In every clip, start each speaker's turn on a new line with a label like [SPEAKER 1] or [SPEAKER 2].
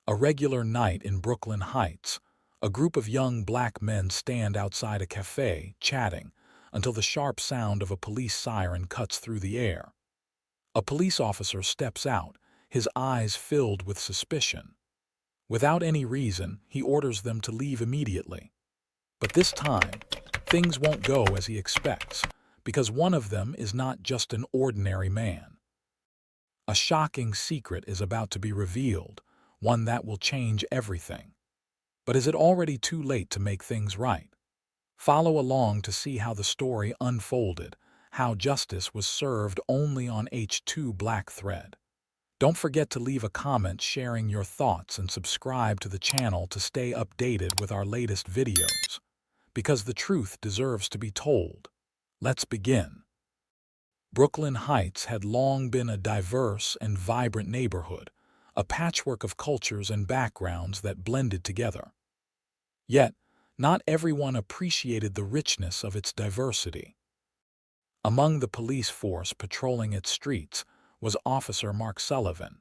[SPEAKER 1] A regular night in Brooklyn Heights, a group of young black men stand outside a cafe, chatting, until the sharp sound of a police siren cuts through the air. A police officer steps out, his eyes filled with suspicion. Without any reason, he orders them to leave immediately. But this time, things won't go as he expects, because one of them is not just an ordinary man. A shocking secret is about to be revealed, one that will change everything. But is it already too late to make things right? Follow along to see how the story unfolded, how justice was served only on H2 Black Thread. Don't forget to leave a comment sharing your thoughts and subscribe to the channel to stay updated with our latest videos. Because the truth deserves to be told. Let's begin. Brooklyn Heights had long been a diverse and vibrant neighborhood, a patchwork of cultures and backgrounds that blended together. Yet, not everyone appreciated the richness of its diversity. Among the police force patrolling its streets was Officer Mark Sullivan,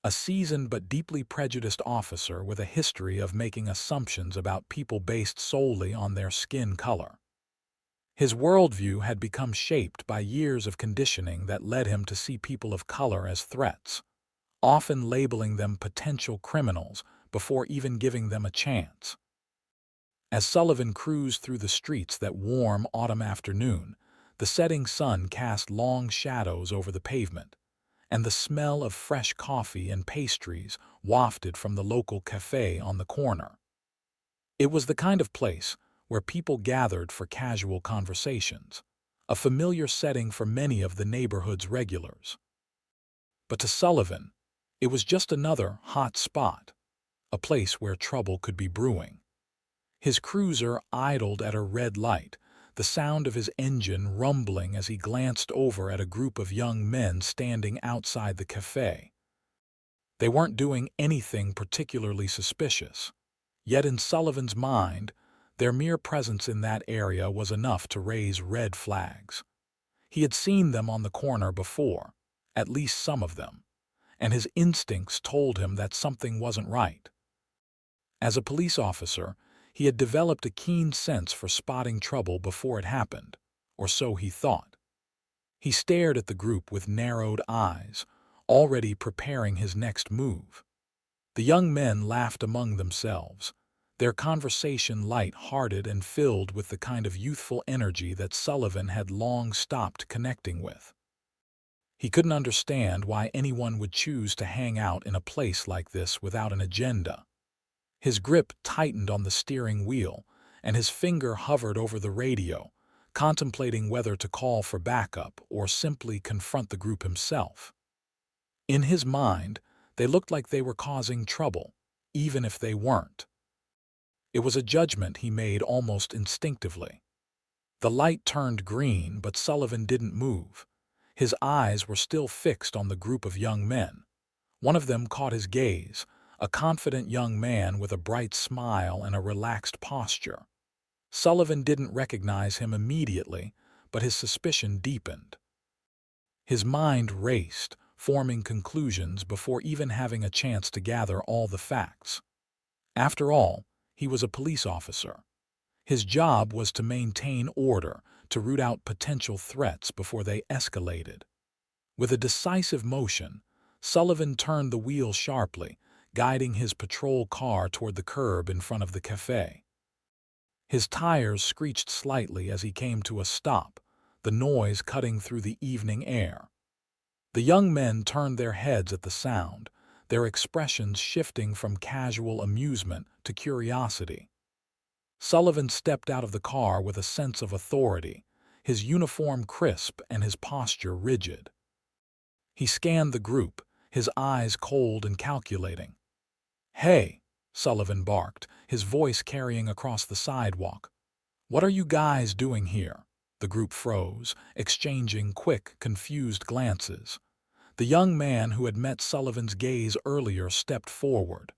[SPEAKER 1] a seasoned but deeply prejudiced officer with a history of making assumptions about people based solely on their skin color. His worldview had become shaped by years of conditioning that led him to see people of color as threats, often labeling them potential criminals before even giving them a chance. As Sullivan cruised through the streets that warm autumn afternoon, the setting sun cast long shadows over the pavement, and the smell of fresh coffee and pastries wafted from the local cafe on the corner. It was the kind of place where people gathered for casual conversations, a familiar setting for many of the neighborhood's regulars. But to Sullivan, it was just another hot spot, a place where trouble could be brewing. His cruiser idled at a red light, the sound of his engine rumbling as he glanced over at a group of young men standing outside the cafe. They weren't doing anything particularly suspicious, yet in Sullivan's mind, their mere presence in that area was enough to raise red flags. He had seen them on the corner before, at least some of them, and his instincts told him that something wasn't right. As a police officer, he had developed a keen sense for spotting trouble before it happened, or so he thought. He stared at the group with narrowed eyes, already preparing his next move. The young men laughed among themselves, their conversation light-hearted and filled with the kind of youthful energy that Sullivan had long stopped connecting with. He couldn't understand why anyone would choose to hang out in a place like this without an agenda. His grip tightened on the steering wheel, and his finger hovered over the radio, contemplating whether to call for backup or simply confront the group himself. In his mind, they looked like they were causing trouble, even if they weren't. It was a judgment he made almost instinctively. The light turned green, but Sullivan didn't move. His eyes were still fixed on the group of young men. One of them caught his gaze, a confident young man with a bright smile and a relaxed posture. Sullivan didn't recognize him immediately, but his suspicion deepened. His mind raced, forming conclusions before even having a chance to gather all the facts. After all, he was a police officer. His job was to maintain order, to root out potential threats before they escalated. With a decisive motion, Sullivan turned the wheel sharply, guiding his patrol car toward the curb in front of the cafe. His tires screeched slightly as he came to a stop, the noise cutting through the evening air. The young men turned their heads at the sound, their expressions shifting from casual amusement to curiosity. Sullivan stepped out of the car with a sense of authority, his uniform crisp and his posture rigid. He scanned the group, his eyes cold and calculating. "Hey," Sullivan barked, his voice carrying across the sidewalk. "What are you guys doing here?" The group froze, exchanging quick, confused glances. The young man who had met Sullivan's gaze earlier stepped forward.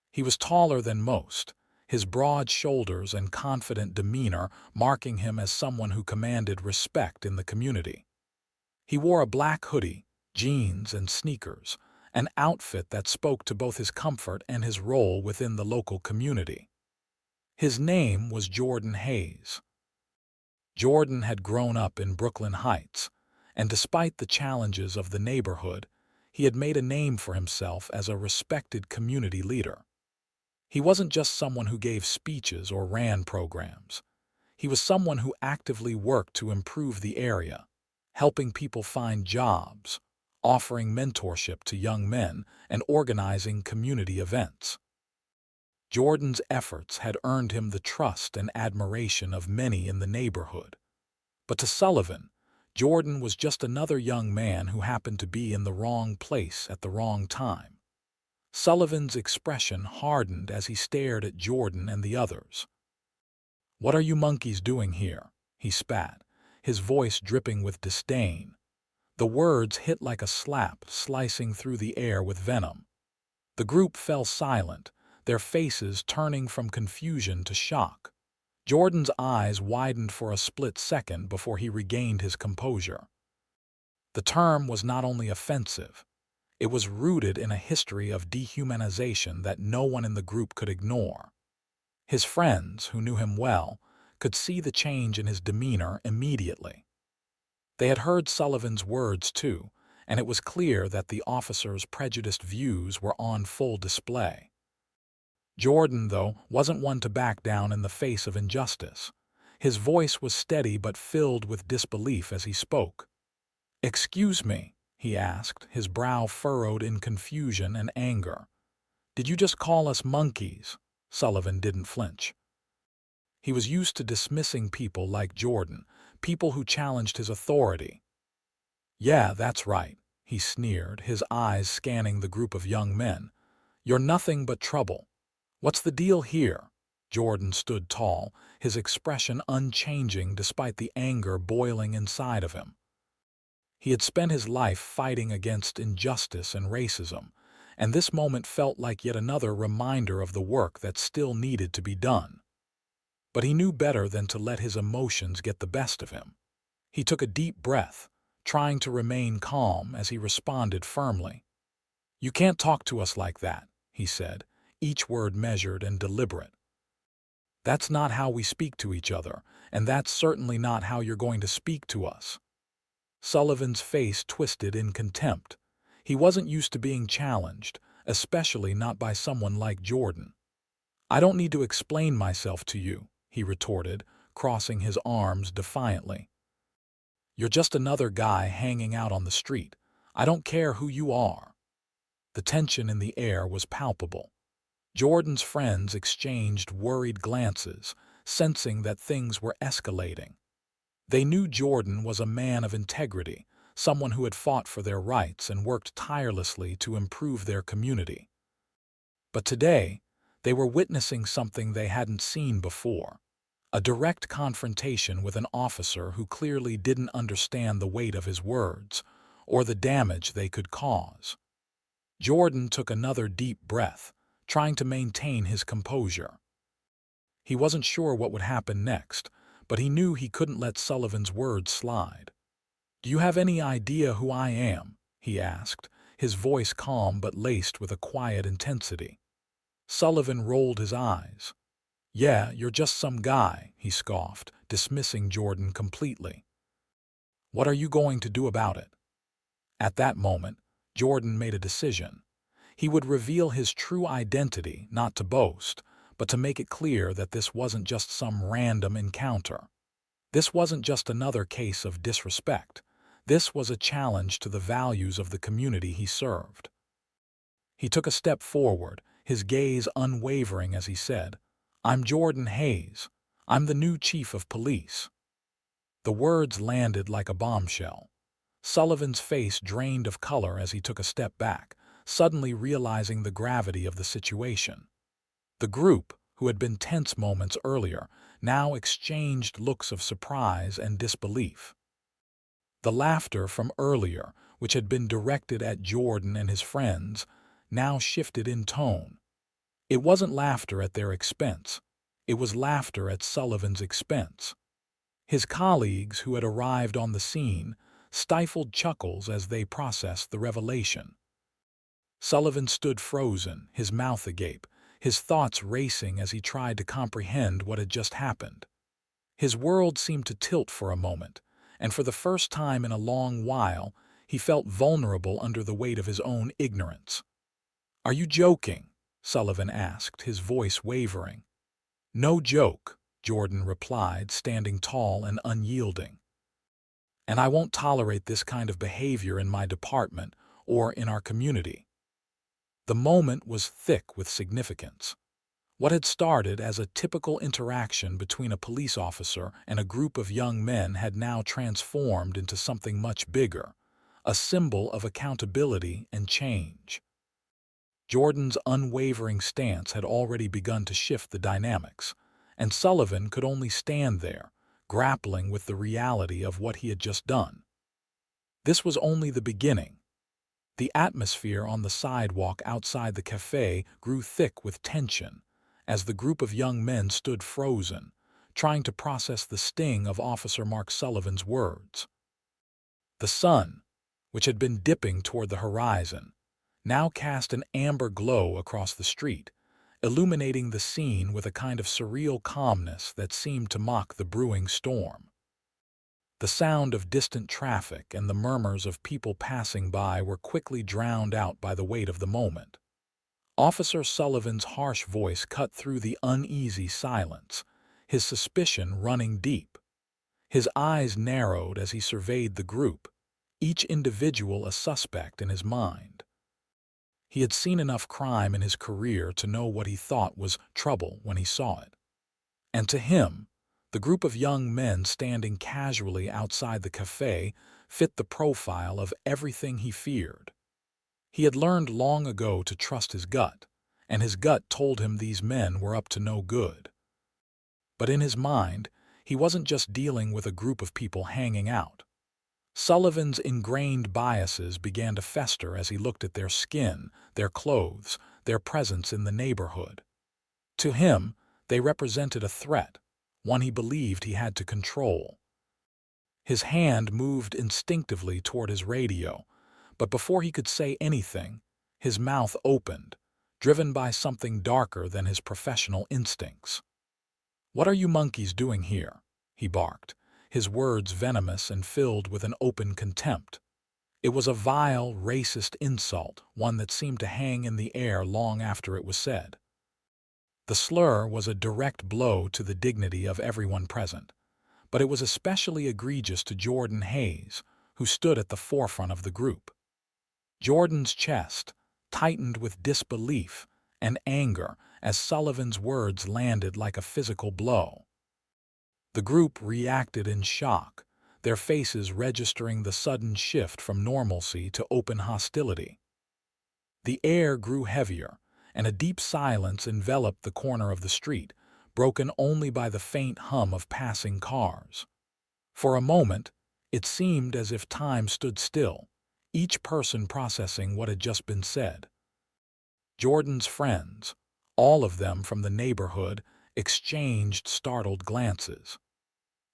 [SPEAKER 1] He was taller than most, his broad shoulders and confident demeanor marking him as someone who commanded respect in the community. He wore a black hoodie, jeans, and sneakers, an outfit that spoke to both his comfort and his role within the local community. His name was Jordan Hayes. Jordan had grown up in Brooklyn Heights, and despite the challenges of the neighborhood, he had made a name for himself as a respected community leader. He wasn't just someone who gave speeches or ran programs. He was someone who actively worked to improve the area, helping people find jobs, offering mentorship to young men, and organizing community events. Jordan's efforts had earned him the trust and admiration of many in the neighborhood. But to Sullivan, Jordan was just another young man who happened to be in the wrong place at the wrong time. Sullivan's expression hardened as he stared at Jordan and the others. "What are you monkeys doing here?" he spat, his voice dripping with disdain. The words hit like a slap, slicing through the air with venom. The group fell silent, their faces turning from confusion to shock. Jordan's eyes widened for a split second before he regained his composure. The term was not only offensive, it was rooted in a history of dehumanization that no one in the group could ignore. His friends, who knew him well, could see the change in his demeanor immediately. They had heard Sullivan's words too, and it was clear that the officer's prejudiced views were on full display. Jordan, though, wasn't one to back down in the face of injustice. His voice was steady but filled with disbelief as he spoke. "Excuse me," he asked, his brow furrowed in confusion and anger. "Did you just call us monkeys?" Sullivan didn't flinch. He was used to dismissing people like Jordan, people who challenged his authority. "Yeah, that's right," he sneered, his eyes scanning the group of young men. "You're nothing but trouble. What's the deal here?" Jordan stood tall, his expression unchanging despite the anger boiling inside of him. He had spent his life fighting against injustice and racism, and this moment felt like yet another reminder of the work that still needed to be done. But he knew better than to let his emotions get the best of him. He took a deep breath, trying to remain calm as he responded firmly. "You can't talk to us like that," he said, each word measured and deliberate. "That's not how we speak to each other, and that's certainly not how you're going to speak to us." Sullivan's face twisted in contempt. He wasn't used to being challenged, especially not by someone like Jordan. "I don't need to explain myself to you," he retorted, crossing his arms defiantly. "You're just another guy hanging out on the street. I don't care who you are." The tension in the air was palpable. Jordan's friends exchanged worried glances, sensing that things were escalating. They knew Jordan was a man of integrity, someone who had fought for their rights and worked tirelessly to improve their community. But today, they were witnessing something they hadn't seen before. A direct confrontation with an officer who clearly didn't understand the weight of his words or the damage they could cause. Jordan took another deep breath, trying to maintain his composure. He wasn't sure what would happen next, but he knew he couldn't let Sullivan's words slide. "Do you have any idea who I am?" he asked, his voice calm but laced with a quiet intensity. Sullivan rolled his eyes. "Yeah, you're just some guy," he scoffed, dismissing Jordan completely. "What are you going to do about it?" At that moment, Jordan made a decision. He would reveal his true identity, not to boast, but to make it clear that this wasn't just some random encounter. This wasn't just another case of disrespect. This was a challenge to the values of the community he served. He took a step forward, his gaze unwavering as he said, "I'm Jordan Hayes. I'm the new chief of police." The words landed like a bombshell. Sullivan's face drained of color as he took a step back, suddenly realizing the gravity of the situation. The group, who had been tense moments earlier, now exchanged looks of surprise and disbelief. The laughter from earlier, which had been directed at Jordan and his friends, now shifted in tone. It wasn't laughter at their expense. It was laughter at Sullivan's expense. His colleagues, who had arrived on the scene, stifled chuckles as they processed the revelation. Sullivan stood frozen, his mouth agape, his thoughts racing as he tried to comprehend what had just happened. His world seemed to tilt for a moment, and for the first time in a long while, he felt vulnerable under the weight of his own ignorance. "Are you joking?" Sullivan asked, his voice wavering. "No joke," Jordan replied, standing tall and unyielding. "And I won't tolerate this kind of behavior in my department or in our community." The moment was thick with significance. What had started as a typical interaction between a police officer and a group of young men had now transformed into something much bigger, a symbol of accountability and change. Jordan's unwavering stance had already begun to shift the dynamics, and Sullivan could only stand there, grappling with the reality of what he had just done. This was only the beginning. The atmosphere on the sidewalk outside the cafe grew thick with tension as the group of young men stood frozen, trying to process the sting of Officer Mark Sullivan's words. The sun, which had been dipping toward the horizon, now cast an amber glow across the street, illuminating the scene with a kind of surreal calmness that seemed to mock the brewing storm. The sound of distant traffic and the murmurs of people passing by were quickly drowned out by the weight of the moment. Officer Sullivan's harsh voice cut through the uneasy silence, his suspicion running deep. His eyes narrowed as he surveyed the group, each individual a suspect in his mind. He had seen enough crime in his career to know what he thought was trouble when he saw it. And to him, the group of young men standing casually outside the cafe fit the profile of everything he feared. He had learned long ago to trust his gut, and his gut told him these men were up to no good. But in his mind, he wasn't just dealing with a group of people hanging out. Sullivan's ingrained biases began to fester as he looked at their skin, their clothes, their presence in the neighborhood. To him, they represented a threat, one he believed he had to control. His hand moved instinctively toward his radio, but before he could say anything, his mouth opened, driven by something darker than his professional instincts. "What are you monkeys doing here?" he barked, his words venomous and filled with an open contempt. It was a vile, racist insult, one that seemed to hang in the air long after it was said. The slur was a direct blow to the dignity of everyone present, but it was especially egregious to Jordan Hayes, who stood at the forefront of the group. Jordan's chest tightened with disbelief and anger as Sullivan's words landed like a physical blow. The group reacted in shock, their faces registering the sudden shift from normalcy to open hostility. The air grew heavier, and a deep silence enveloped the corner of the street, broken only by the faint hum of passing cars. For a moment, it seemed as if time stood still, each person processing what had just been said. Jordan's friends, all of them from the neighborhood, exchanged startled glances.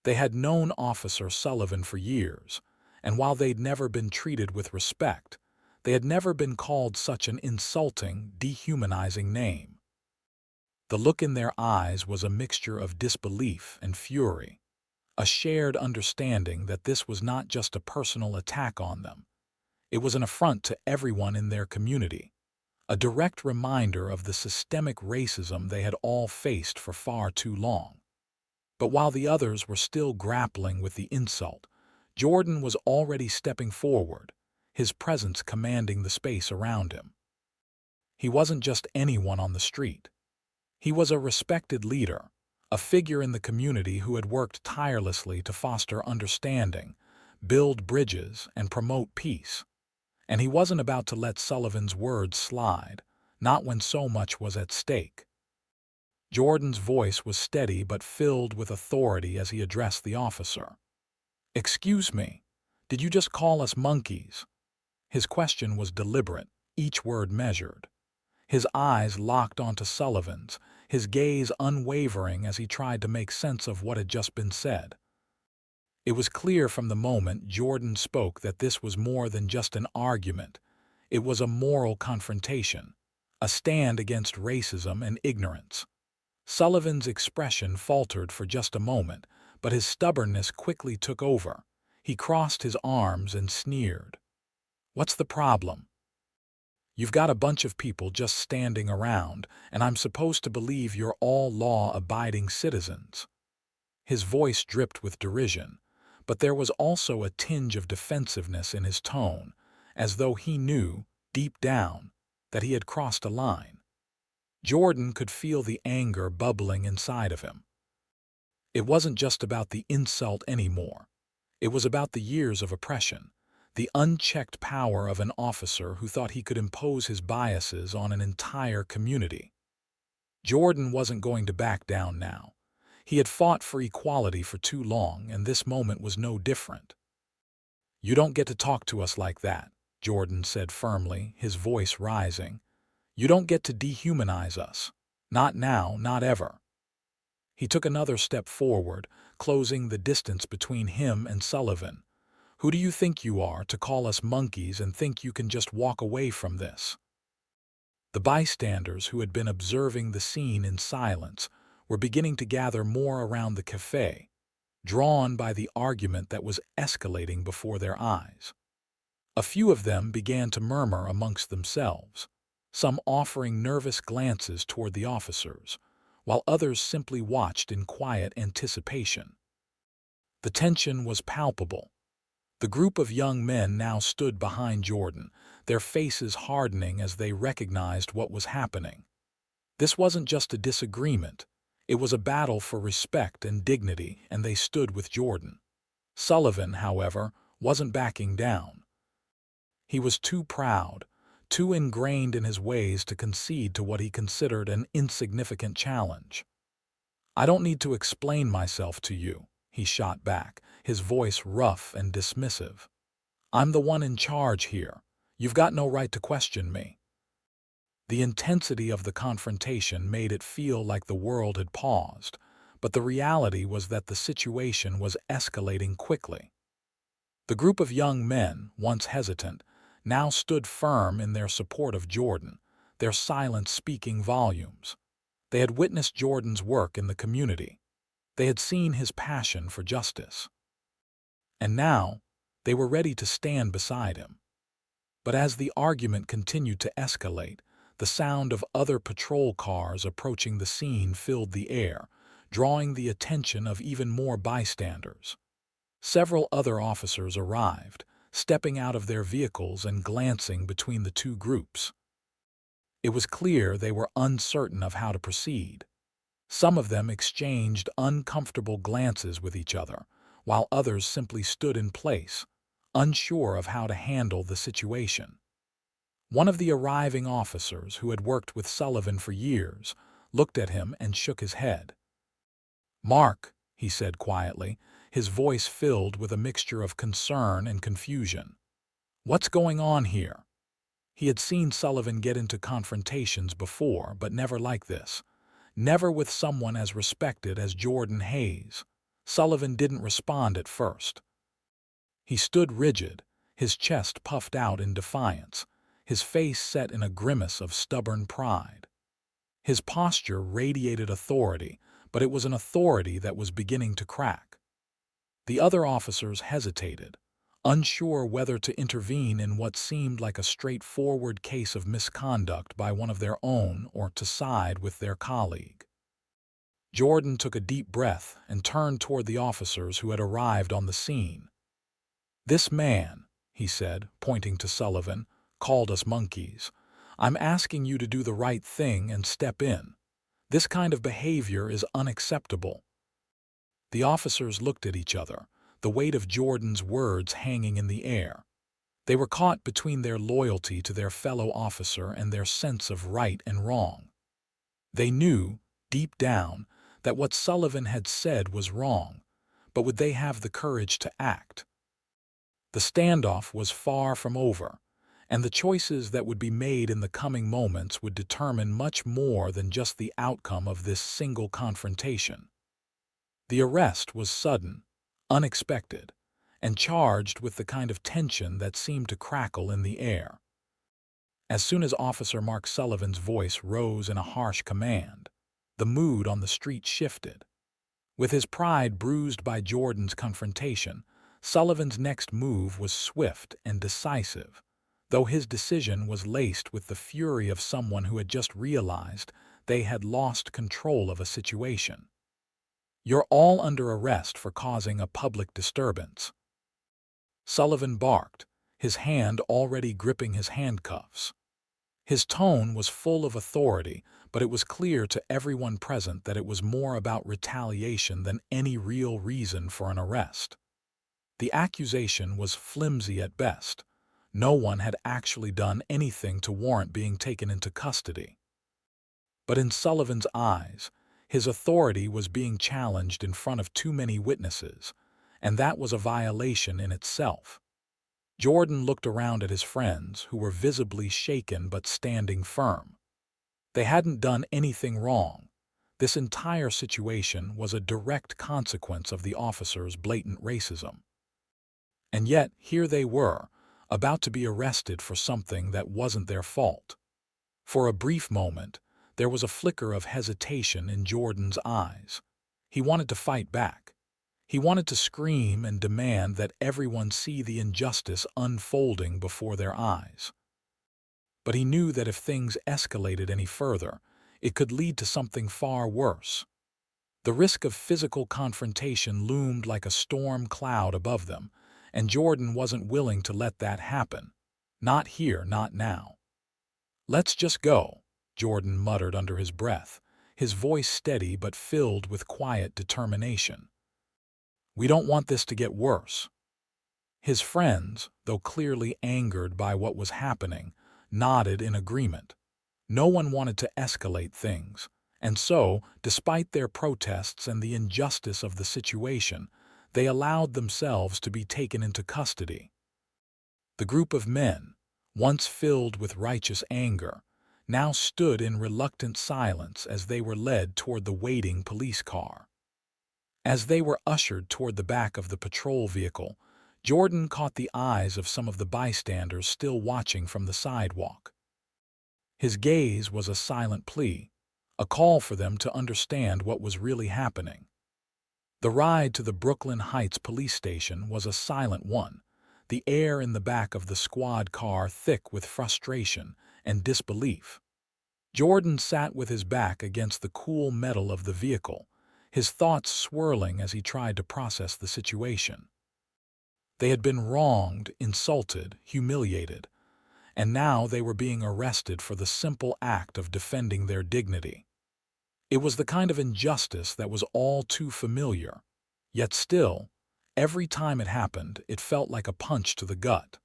[SPEAKER 1] They had known Officer Sullivan for years, and while they'd never been treated with respect, they had never been called such an insulting, dehumanizing name. The look in their eyes was a mixture of disbelief and fury, a shared understanding that this was not just a personal attack on them. It was an affront to everyone in their community, a direct reminder of the systemic racism they had all faced for far too long. But while the others were still grappling with the insult, Jordan was already stepping forward, his presence commanding the space around him. He wasn't just anyone on the street. He was a respected leader, a figure in the community who had worked tirelessly to foster understanding, build bridges, and promote peace. And he wasn't about to let Sullivan's words slide, not when so much was at stake. Jordan's voice was steady but filled with authority as he addressed the officer. "Excuse me, did you just call us monkeys?" His question was deliberate, each word measured. His eyes locked onto Sullivan's, his gaze unwavering as he tried to make sense of what had just been said. It was clear from the moment Jordan spoke that this was more than just an argument. It was a moral confrontation, a stand against racism and ignorance. Sullivan's expression faltered for just a moment, but his stubbornness quickly took over. He crossed his arms and sneered. "What's the problem? You've got a bunch of people just standing around, and I'm supposed to believe you're all law-abiding citizens." His voice dripped with derision, but there was also a tinge of defensiveness in his tone, as though he knew, deep down, that he had crossed a line. Jordan could feel the anger bubbling inside of him. It wasn't just about the insult anymore. It was about the years of oppression, the unchecked power of an officer who thought he could impose his biases on an entire community. Jordan wasn't going to back down now. He had fought for equality for too long, and this moment was no different. "You don't get to talk to us like that," Jordan said firmly, his voice rising. "You don't get to dehumanize us. Not now, not ever." He took another step forward, closing the distance between him and Sullivan. "Who do you think you are to call us monkeys and think you can just walk away from this?" The bystanders who had been observing the scene in silence were beginning to gather more around the cafe, drawn by the argument that was escalating before their eyes. A few of them began to murmur amongst themselves, some offering nervous glances toward the officers, while others simply watched in quiet anticipation. The tension was palpable. The group of young men now stood behind Jordan, their faces hardening as they recognized what was happening. This wasn't just a disagreement. It was a battle for respect and dignity, and they stood with Jordan. Sullivan, however, wasn't backing down. He was too proud, too ingrained in his ways to concede to what he considered an insignificant challenge. "I don't need to explain myself to you," he shot back, his voice rough and dismissive. "I'm the one in charge here. You've got no right to question me." The intensity of the confrontation made it feel like the world had paused, but the reality was that the situation was escalating quickly. The group of young men, once hesitant, now stood firm in their support of Jordan, their silence speaking volumes. They had witnessed Jordan's work in the community. They had seen his passion for justice. And now, they were ready to stand beside him. But as the argument continued to escalate, the sound of other patrol cars approaching the scene filled the air, drawing the attention of even more bystanders. Several other officers arrived, stepping out of their vehicles and glancing between the two groups. It was clear they were uncertain of how to proceed. Some of them exchanged uncomfortable glances with each other, while others simply stood in place, unsure of how to handle the situation. One of the arriving officers, who had worked with Sullivan for years, looked at him and shook his head. "Mark," he said quietly, his voice filled with a mixture of concern and confusion. "What's going on here?" He had seen Sullivan get into confrontations before, but never like this. Never with someone as respected as Jordan Hayes. Sullivan didn't respond at first. He stood rigid, his chest puffed out in defiance, his face set in a grimace of stubborn pride. His posture radiated authority, but it was an authority that was beginning to crack. The other officers hesitated, unsure whether to intervene in what seemed like a straightforward case of misconduct by one of their own or to side with their colleague. Jordan took a deep breath and turned toward the officers who had arrived on the scene. "This man," he said, pointing to Sullivan, "called us monkeys. I'm asking you to do the right thing and step in. This kind of behavior is unacceptable." The officers looked at each other, the weight of Jordan's words hanging in the air. They were caught between their loyalty to their fellow officer and their sense of right and wrong. They knew, deep down, that what Sullivan had said was wrong, but would they have the courage to act? The standoff was far from over, and the choices that would be made in the coming moments would determine much more than just the outcome of this single confrontation. The arrest was sudden, unexpected, and charged with the kind of tension that seemed to crackle in the air. As soon as Officer Mark Sullivan's voice rose in a harsh command, the mood on the street shifted. With his pride bruised by Jordan's confrontation, Sullivan's next move was swift and decisive, though his decision was laced with the fury of someone who had just realized they had lost control of a situation. "You're all under arrest for causing a public disturbance," Sullivan barked, his hand already gripping his handcuffs. His tone was full of authority, but it was clear to everyone present that it was more about retaliation than any real reason for an arrest. The accusation was flimsy at best. No one had actually done anything to warrant being taken into custody. But in Sullivan's eyes, his authority was being challenged in front of too many witnesses, and that was a violation in itself. Jordan looked around at his friends, who were visibly shaken but standing firm. They hadn't done anything wrong. This entire situation was a direct consequence of the officer's blatant racism. And yet, here they were, about to be arrested for something that wasn't their fault. For a brief moment, there was a flicker of hesitation in Jordan's eyes. He wanted to fight back. He wanted to scream and demand that everyone see the injustice unfolding before their eyes. But he knew that if things escalated any further, it could lead to something far worse. The risk of physical confrontation loomed like a storm cloud above them, and Jordan wasn't willing to let that happen. Not here, not now. "Let's just go," Jordan muttered under his breath, his voice steady but filled with quiet determination. "We don't want this to get worse." His friends, though clearly angered by what was happening, nodded in agreement. No one wanted to escalate things, and so, despite their protests and the injustice of the situation, they allowed themselves to be taken into custody. The group of men, once filled with righteous anger, now stood in reluctant silence as they were led toward the waiting police car. As they were ushered toward the back of the patrol vehicle, Jordan caught the eyes of some of the bystanders still watching from the sidewalk. His gaze was a silent plea, a call for them to understand what was really happening. The ride to the Brooklyn Heights police station was a silent one, the air in the back of the squad car thick with frustration and disbelief. Jordan sat with his back against the cool metal of the vehicle, his thoughts swirling as he tried to process the situation. They had been wronged, insulted, humiliated, and now they were being arrested for the simple act of defending their dignity. It was the kind of injustice that was all too familiar, yet still, every time it happened, it felt like a punch to the gut.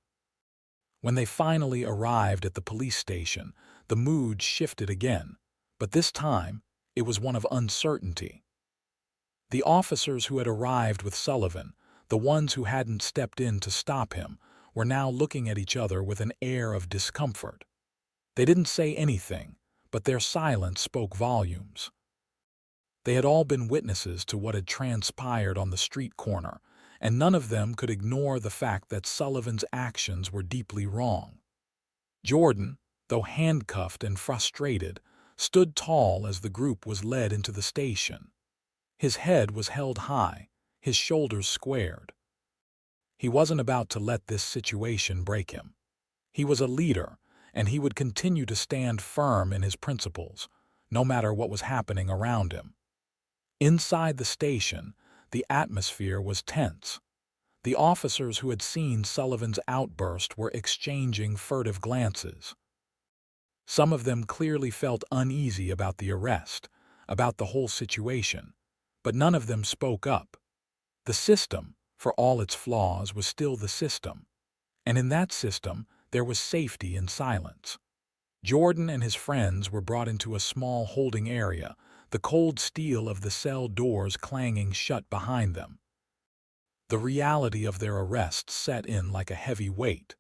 [SPEAKER 1] When they finally arrived at the police station, the mood shifted again, but this time it was one of uncertainty. The officers who had arrived with Sullivan, the ones who hadn't stepped in to stop him, were now looking at each other with an air of discomfort. They didn't say anything, but their silence spoke volumes. They had all been witnesses to what had transpired on the street corner, and none of them could ignore the fact that Sullivan's actions were deeply wrong. Jordan, though handcuffed and frustrated, stood tall as the group was led into the station. His head was held high, his shoulders squared. He wasn't about to let this situation break him. He was a leader, and he would continue to stand firm in his principles, no matter what was happening around him. Inside the station, the atmosphere was tense. The officers who had seen Sullivan's outburst were exchanging furtive glances. Some of them clearly felt uneasy about the arrest, about the whole situation, but none of them spoke up. The system, for all its flaws, was still the system, and in that system there was safety in silence. Jordan and his friends were brought into a small holding area, the cold steel of the cell doors clanging shut behind them. The reality of their arrest set in like a heavy weight.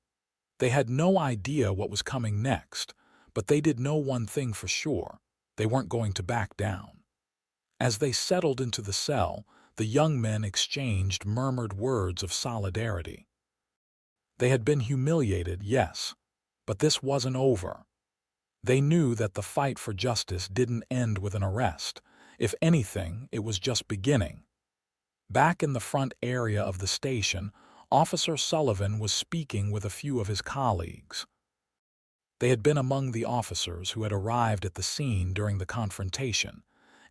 [SPEAKER 1] They had no idea what was coming next, but they did know one thing for sure: they weren't going to back down. As they settled into the cell, the young men exchanged murmured words of solidarity. They had been humiliated, yes, But this wasn't over. They knew that the fight for justice didn't end with an arrest. If anything, it was just beginning. Back in the front area of the station, Officer Sullivan was speaking with a few of his colleagues. They had been among the officers who had arrived at the scene during the confrontation,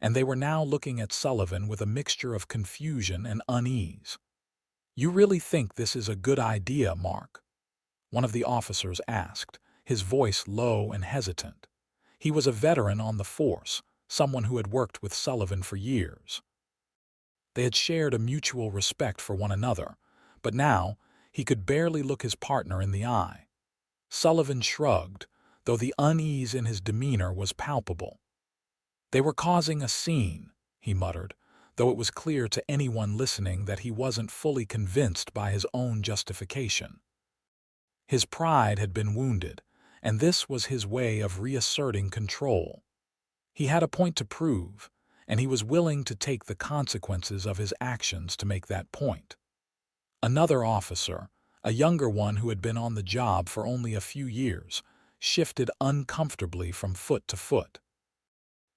[SPEAKER 1] and they were now looking at Sullivan with a mixture of confusion and unease. "You really think this is a good idea, Mark?" one of the officers asked, his voice low and hesitant. He was a veteran on the force, someone who had worked with Sullivan for years. They had shared a mutual respect for one another, but now he could barely look his partner in the eye. Sullivan shrugged, though the unease in his demeanor was palpable. "They were causing a scene," he muttered, though it was clear to anyone listening that he wasn't fully convinced by his own justification. His pride had been wounded, and this was his way of reasserting control. He had a point to prove, and he was willing to take the consequences of his actions to make that point. Another officer, a younger one who had been on the job for only a few years, shifted uncomfortably from foot to foot.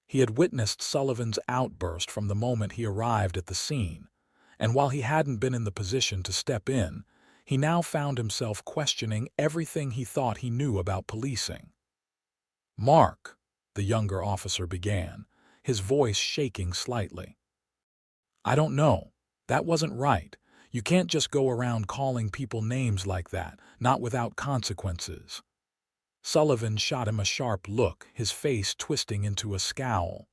[SPEAKER 1] He had witnessed Sullivan's outburst from the moment he arrived at the scene, and while he hadn't been in the position to step in, he now found himself questioning everything he thought he knew about policing. "Mark," the younger officer began, his voice shaking slightly. "I don't know. That wasn't right. You can't just go around calling people names like that, not without consequences." Sullivan shot him a sharp look, his face twisting into a scowl.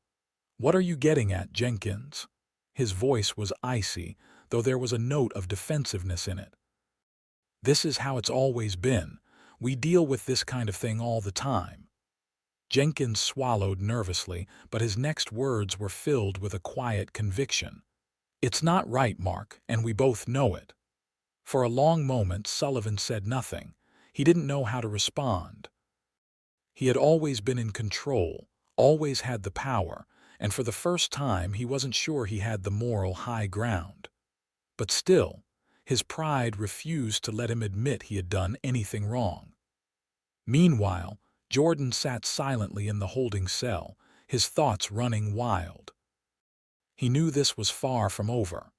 [SPEAKER 1] "What are you getting at, Jenkins?" His voice was icy, though there was a note of defensiveness in it. "This is how it's always been. We deal with this kind of thing all the time." Jenkins swallowed nervously, but his next words were filled with a quiet conviction. "It's not right, Mark, and we both know it." For a long moment, Sullivan said nothing. He didn't know how to respond. He had always been in control, always had the power, and for the first time he wasn't sure he had the moral high ground. But still, his pride refused to let him admit he had done anything wrong. Meanwhile, Jordan sat silently in the holding cell, his thoughts running wild. He knew this was far from over.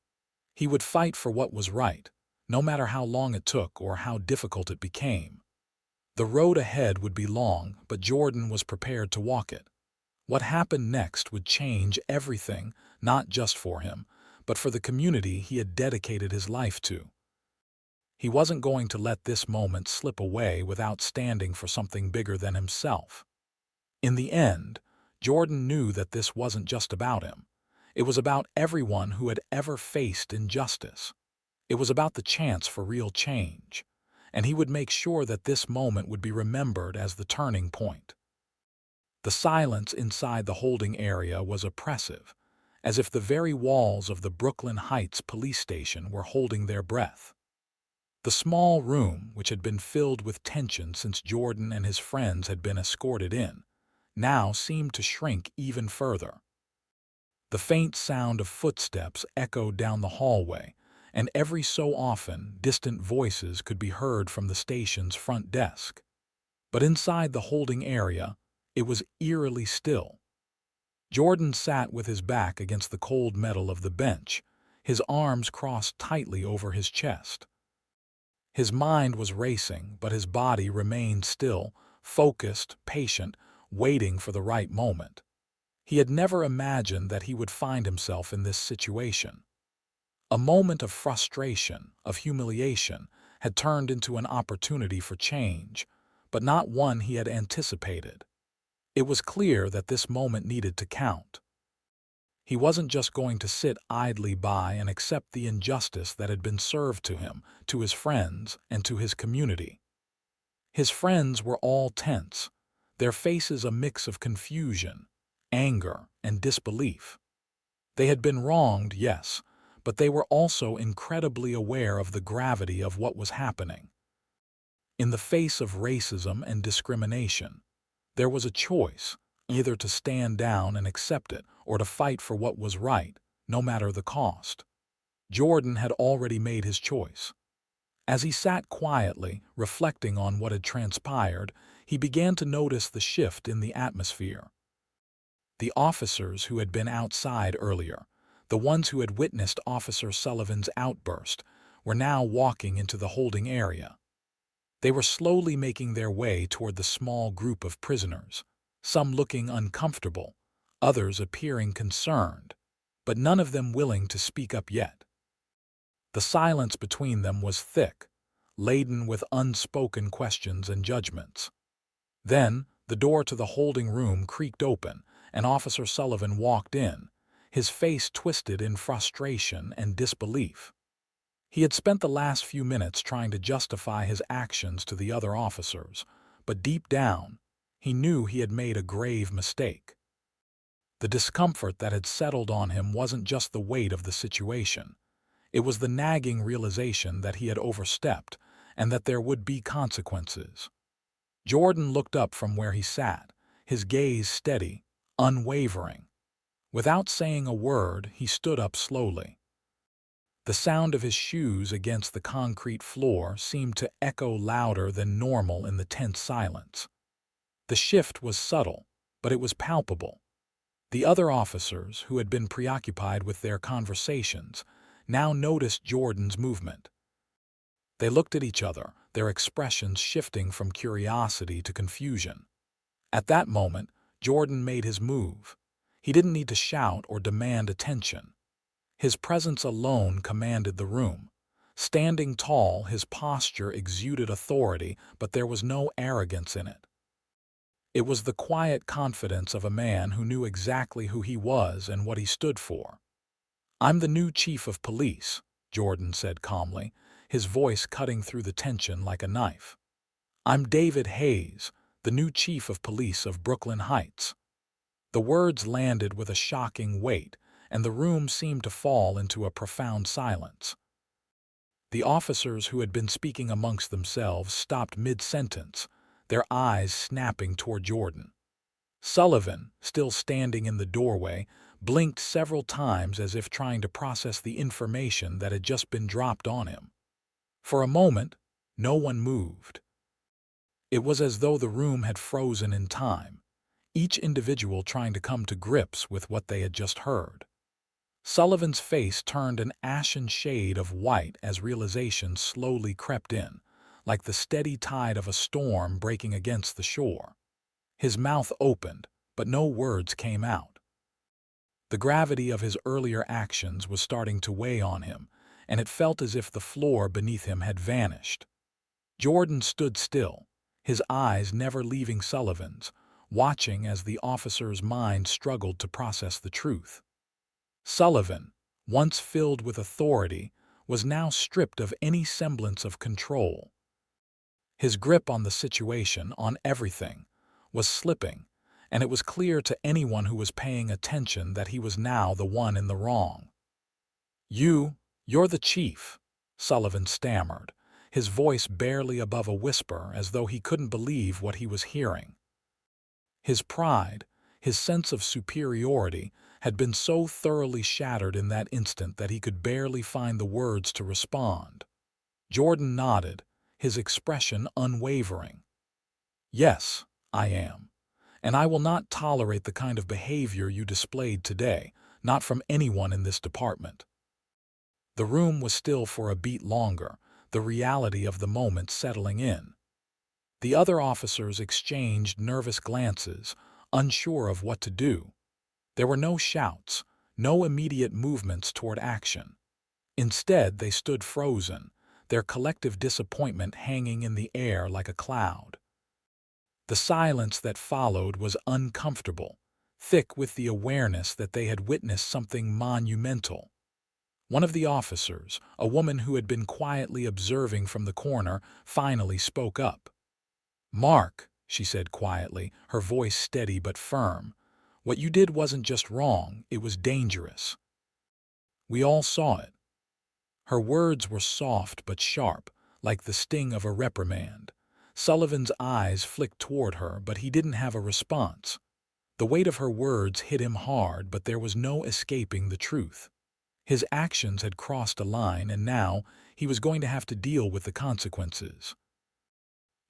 [SPEAKER 1] He would fight for what was right, no matter how long it took or how difficult it became. The road ahead would be long, but Jordan was prepared to walk it. What happened next would change everything, not just for him, but for the community he had dedicated his life to. He wasn't going to let this moment slip away without standing for something bigger than himself. In the end, Jordan knew that this wasn't just about him. It was about everyone who had ever faced injustice. It was about the chance for real change, and he would make sure that this moment would be remembered as the turning point. The silence inside the holding area was oppressive, as if the very walls of the Brooklyn Heights police station were holding their breath. The small room, which had been filled with tension since Jordan and his friends had been escorted in, now seemed to shrink even further. The faint sound of footsteps echoed down the hallway, and every so often distant voices could be heard from the station's front desk. But inside the holding area, it was eerily still. Jordan sat with his back against the cold metal of the bench, his arms crossed tightly over his chest. His mind was racing, but his body remained still, focused, patient, waiting for the right moment. He had never imagined that he would find himself in this situation. A moment of frustration, of humiliation, had turned into an opportunity for change, but not one he had anticipated. It was clear that this moment needed to count. He wasn't just going to sit idly by and accept the injustice that had been served to him, to his friends, and to his community. His friends were all tense, their faces a mix of confusion, anger, and disbelief. They had been wronged, yes, but they were also incredibly aware of the gravity of what was happening. In the face of racism and discrimination, there was a choice, either to stand down and accept it or to fight for what was right, no matter the cost. Jordan had already made his choice. As he sat quietly, reflecting on what had transpired, he began to notice the shift in the atmosphere. The officers who had been outside earlier, the ones who had witnessed Officer Sullivan's outburst, were now walking into the holding area. They were slowly making their way toward the small group of prisoners, some looking uncomfortable, others appearing concerned, but none of them willing to speak up yet. The silence between them was thick, laden with unspoken questions and judgments. Then, the door to the holding room creaked open, and Officer Sullivan walked in, his face twisted in frustration and disbelief. He had spent the last few minutes trying to justify his actions to the other officers, but deep down, he knew he had made a grave mistake. The discomfort that had settled on him wasn't just the weight of the situation. It was the nagging realization that he had overstepped and that there would be consequences. Jordan looked up from where he sat, his gaze steady, unwavering. Without saying a word, he stood up slowly. The sound of his shoes against the concrete floor seemed to echo louder than normal in the tense silence. The shift was subtle, but it was palpable. The other officers, who had been preoccupied with their conversations, now noticed Jordan's movement. They looked at each other, their expressions shifting from curiosity to confusion. At that moment, Jordan made his move. He didn't need to shout or demand attention. His presence alone commanded the room. Standing tall, his posture exuded authority, but there was no arrogance in it. It was the quiet confidence of a man who knew exactly who he was and what he stood for. "I'm the new chief of police," Jordan said calmly, his voice cutting through the tension like a knife. "I'm David Hayes, the new chief of police of Brooklyn Heights." The words landed with a shocking weight, and the room seemed to fall into a profound silence. The officers who had been speaking amongst themselves stopped mid-sentence, their eyes snapping toward Jordan. Sullivan, still standing in the doorway, blinked several times as if trying to process the information that had just been dropped on him. For a moment, no one moved. It was as though the room had frozen in time, each individual trying to come to grips with what they had just heard. Sullivan's face turned an ashen shade of white as realization slowly crept in, like the steady tide of a storm breaking against the shore. His mouth opened, but no words came out. The gravity of his earlier actions was starting to weigh on him, and it felt as if the floor beneath him had vanished. Jordan stood still, his eyes never leaving Sullivan's, watching as the officer's mind struggled to process the truth. Sullivan, once filled with authority, was now stripped of any semblance of control. His grip on the situation, on everything, was slipping, and it was clear to anyone who was paying attention that he was now the one in the wrong. You're the chief," Sullivan stammered, his voice barely above a whisper as though he couldn't believe what he was hearing. His pride, his sense of superiority, had been so thoroughly shattered in that instant that he could barely find the words to respond. Jordan nodded, his expression unwavering. "Yes, I am. And I will not tolerate the kind of behavior you displayed today, not from anyone in this department." The room was still for a beat longer, the reality of the moment settling in. The other officers exchanged nervous glances, unsure of what to do. There were no shouts, no immediate movements toward action. Instead, they stood frozen, their collective disappointment hanging in the air like a cloud. The silence that followed was uncomfortable, thick with the awareness that they had witnessed something monumental. One of the officers, a woman who had been quietly observing from the corner, finally spoke up. "Mark," she said quietly, her voice steady but firm, "what you did wasn't just wrong, it was dangerous. We all saw it." Her words were soft but sharp, like the sting of a reprimand. Sullivan's eyes flicked toward her, but he didn't have a response. The weight of her words hit him hard, but there was no escaping the truth. His actions had crossed a line, and now he was going to have to deal with the consequences.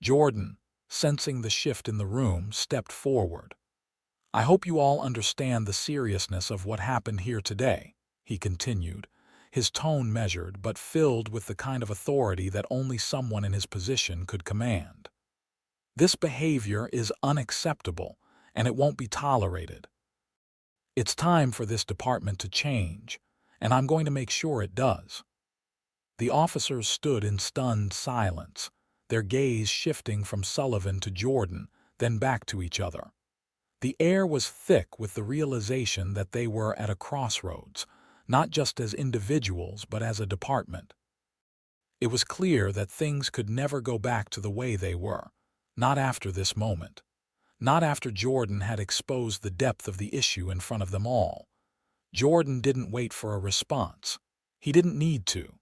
[SPEAKER 1] Jordan, sensing the shift in the room, stepped forward. "I hope you all understand the seriousness of what happened here today," he continued, his tone measured but filled with the kind of authority that only someone in his position could command. "This behavior is unacceptable, and it won't be tolerated. It's time for this department to change, and I'm going to make sure it does." The officers stood in stunned silence, their gaze shifting from Sullivan to Jordan, then back to each other. The air was thick with the realization that they were at a crossroads, not just as individuals but as a department. It was clear that things could never go back to the way they were, not after this moment. Not after Jordan had exposed the depth of the issue in front of them all. Jordan didn't wait for a response. He didn't need to.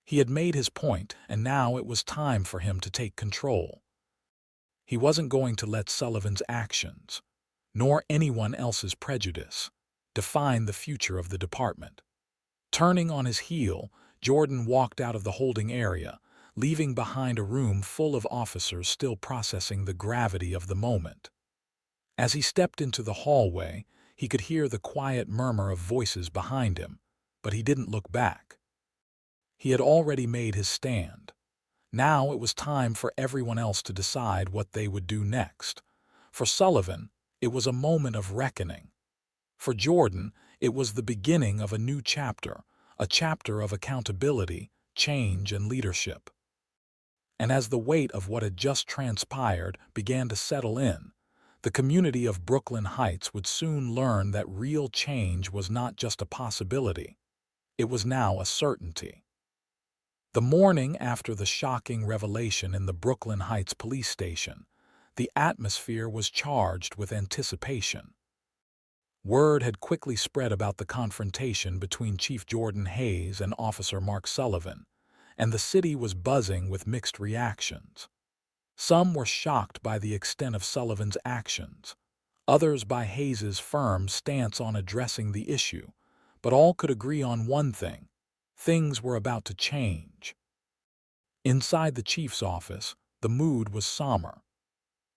[SPEAKER 1] He had made his point, and now it was time for him to take control. He wasn't going to let Sullivan's actions, nor anyone else's prejudice, define the future of the department. Turning on his heel, Jordan walked out of the holding area, leaving behind a room full of officers still processing the gravity of the moment. As he stepped into the hallway, he could hear the quiet murmur of voices behind him, but he didn't look back. He had already made his stand. Now it was time for everyone else to decide what they would do next. For Sullivan, it was a moment of reckoning. For Jordan, it was the beginning of a new chapter, a chapter of accountability, change, and leadership. And as the weight of what had just transpired began to settle in, the community of Brooklyn Heights would soon learn that real change was not just a possibility. It was now a certainty. The morning after the shocking revelation in the Brooklyn Heights police station, the atmosphere was charged with anticipation. Word had quickly spread about the confrontation between Chief Jordan Hayes and Officer Mark Sullivan, and the city was buzzing with mixed reactions. Some were shocked by the extent of Sullivan's actions, others by Hayes's firm stance on addressing the issue, but all could agree on one thing: things were about to change. Inside the chief's office, the mood was somber.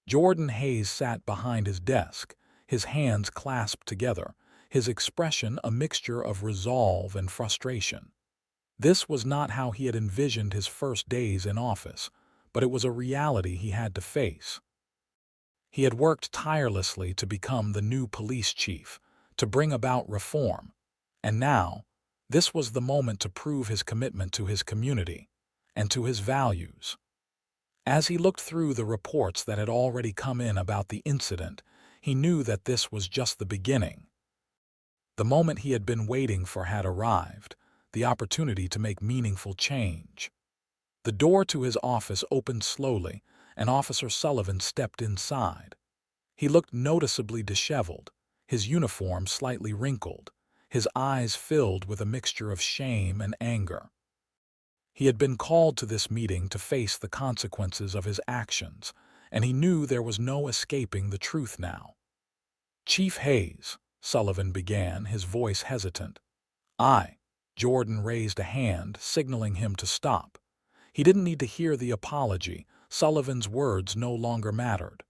[SPEAKER 1] Jordan Hayes sat behind his desk, his hands clasped together, his expression a mixture of resolve and frustration. This was not how he had envisioned his first days in office, but it was a reality he had to face. He had worked tirelessly to become the new police chief, to bring about reform, and now, this was the moment to prove his commitment to his community and to his values. As he looked through the reports that had already come in about the incident, he knew that this was just the beginning. The moment he had been waiting for had arrived, the opportunity to make meaningful change. The door to his office opened slowly, and Officer Sullivan stepped inside. He looked noticeably disheveled, his uniform slightly wrinkled, his eyes filled with a mixture of shame and anger. He had been called to this meeting to face the consequences of his actions, and he knew there was no escaping the truth now. "Chief Hayes," Sullivan began, his voice hesitant. Jordan raised a hand, signaling him to stop. He didn't need to hear the apology. Sullivan's words no longer mattered.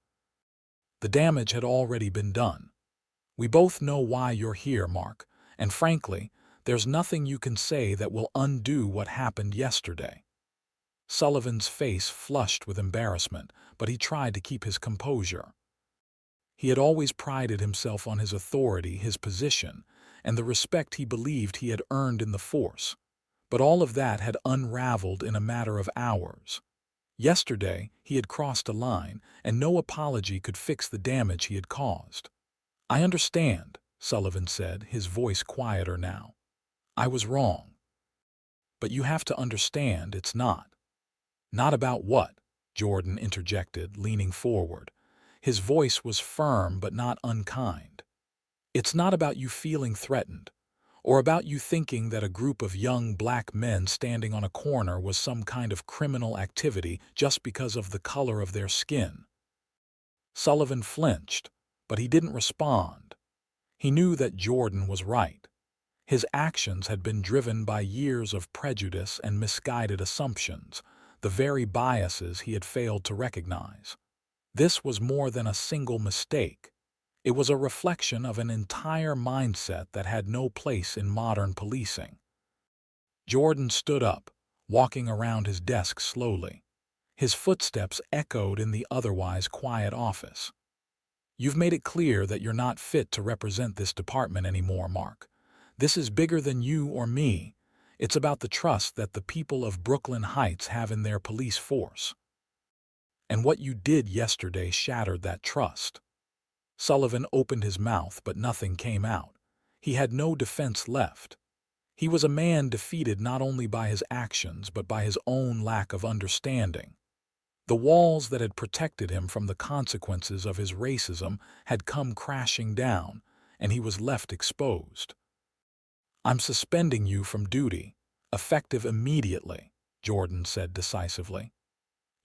[SPEAKER 1] The damage had already been done. "We both know why you're here, Mark, and frankly, there's nothing you can say that will undo what happened yesterday." Sullivan's face flushed with embarrassment, but he tried to keep his composure. He had always prided himself on his authority, his position, and the respect he believed he had earned in the force. But all of that had unraveled in a matter of hours. Yesterday, he had crossed a line, and no apology could fix the damage he had caused. "I understand," Sullivan said, his voice quieter now. "I was wrong. But you have to understand it's not." "Not about what?" Jordan interjected, leaning forward. His voice was firm but not unkind. "It's not about you feeling threatened, or about you thinking that a group of young black men standing on a corner was some kind of criminal activity just because of the color of their skin." Sullivan flinched, but he didn't respond. He knew that Jordan was right. His actions had been driven by years of prejudice and misguided assumptions, the very biases he had failed to recognize. This was more than a single mistake. It was a reflection of an entire mindset that had no place in modern policing. Jordan stood up, walking around his desk slowly. His footsteps echoed in the otherwise quiet office. "You've made it clear that you're not fit to represent this department anymore, Mark. This is bigger than you or me. It's about the trust that the people of Brooklyn Heights have in their police force. And what you did yesterday shattered that trust." Sullivan opened his mouth, but nothing came out. He had no defense left. He was a man defeated not only by his actions but by his own lack of understanding. The walls that had protected him from the consequences of his racism had come crashing down, and he was left exposed. "I'm suspending you from duty, effective immediately," Jordan said decisively.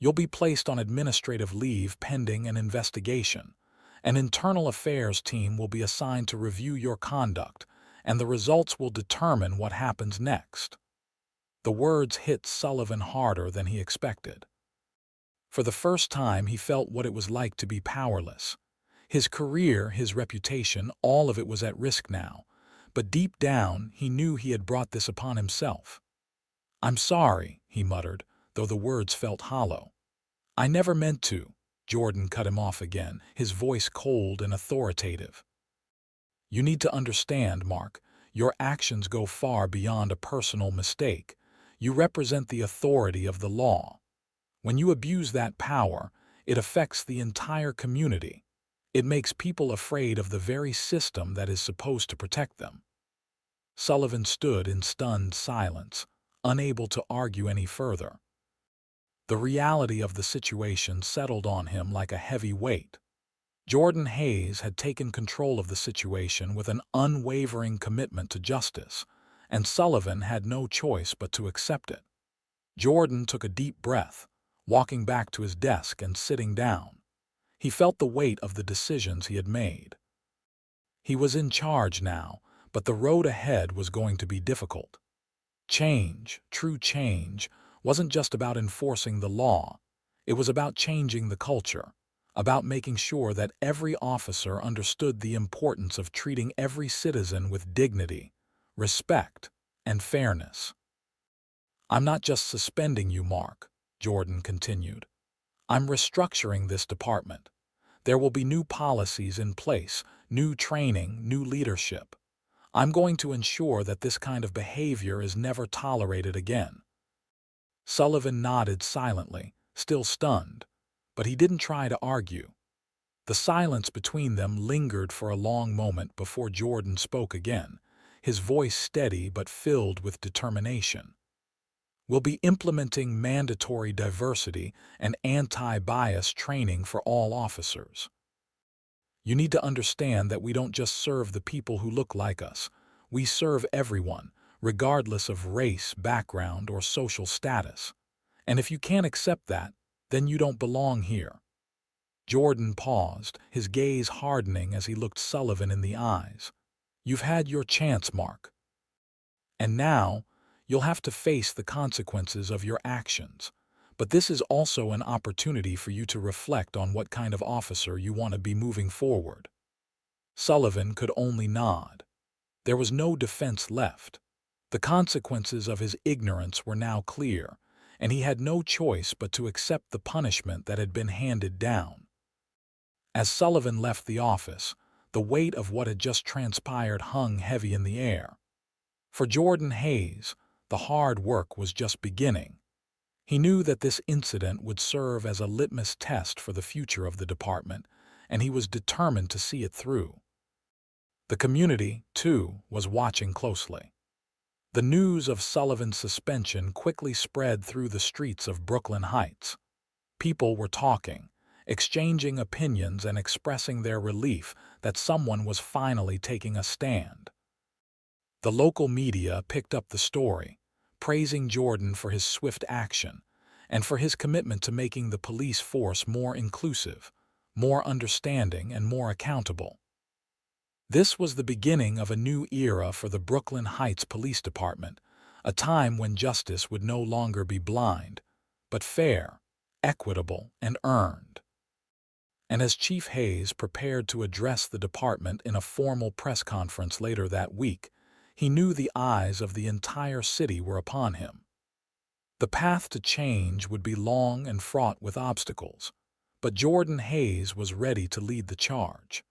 [SPEAKER 1] "You'll be placed on administrative leave pending an investigation. An internal affairs team will be assigned to review your conduct, and the results will determine what happens next." The words hit Sullivan harder than he expected. For the first time, he felt what it was like to be powerless. His career, his reputation, all of it was at risk now. But deep down, he knew he had brought this upon himself. "I'm sorry," he muttered, though the words felt hollow. "I never meant to." Jordan cut him off again, his voice cold and authoritative. "You need to understand, Mark, your actions go far beyond a personal mistake. You represent the authority of the law. When you abuse that power, it affects the entire community. It makes people afraid of the very system that is supposed to protect them." Sullivan stood in stunned silence, unable to argue any further. The reality of the situation settled on him like a heavy weight. Jordan Hayes had taken control of the situation with an unwavering commitment to justice, and Sullivan had no choice but to accept it. Jordan took a deep breath, walking back to his desk and sitting down. He felt the weight of the decisions he had made. He was in charge now, but the road ahead was going to be difficult. Change, true change, wasn't just about enforcing the law. It was about changing the culture, about making sure that every officer understood the importance of treating every citizen with dignity, respect, and fairness. "I'm not just suspending you, Mark," Jordan continued. "I'm restructuring this department. There will be new policies in place, new training, new leadership. I'm going to ensure that this kind of behavior is never tolerated again." Sullivan nodded silently, still stunned, but he didn't try to argue. The silence between them lingered for a long moment before Jordan spoke again, his voice steady but filled with determination. "We'll be implementing mandatory diversity and anti-bias training for all officers. You need to understand that we don't just serve the people who look like us. We serve everyone, regardless of race, background, or social status. And if you can't accept that, then you don't belong here." Jordan paused, his gaze hardening as he looked Sullivan in the eyes. "You've had your chance, Mark. And now, you'll have to face the consequences of your actions. But this is also an opportunity for you to reflect on what kind of officer you want to be moving forward." Sullivan could only nod. There was no defense left. The consequences of his ignorance were now clear, and he had no choice but to accept the punishment that had been handed down. As Sullivan left the office, the weight of what had just transpired hung heavy in the air. For Jordan Hayes, the hard work was just beginning. He knew that this incident would serve as a litmus test for the future of the department, and he was determined to see it through. The community, too, was watching closely. The news of Sullivan's suspension quickly spread through the streets of Brooklyn Heights. People were talking, exchanging opinions and expressing their relief that someone was finally taking a stand. The local media picked up the story, praising Jordan for his swift action and for his commitment to making the police force more inclusive, more understanding, and more accountable. This was the beginning of a new era for the Brooklyn Heights Police Department, a time when justice would no longer be blind, but fair, equitable, and earned. And as Chief Hayes prepared to address the department in a formal press conference later that week, he knew the eyes of the entire city were upon him. The path to change would be long and fraught with obstacles, but Jordan Hayes was ready to lead the charge.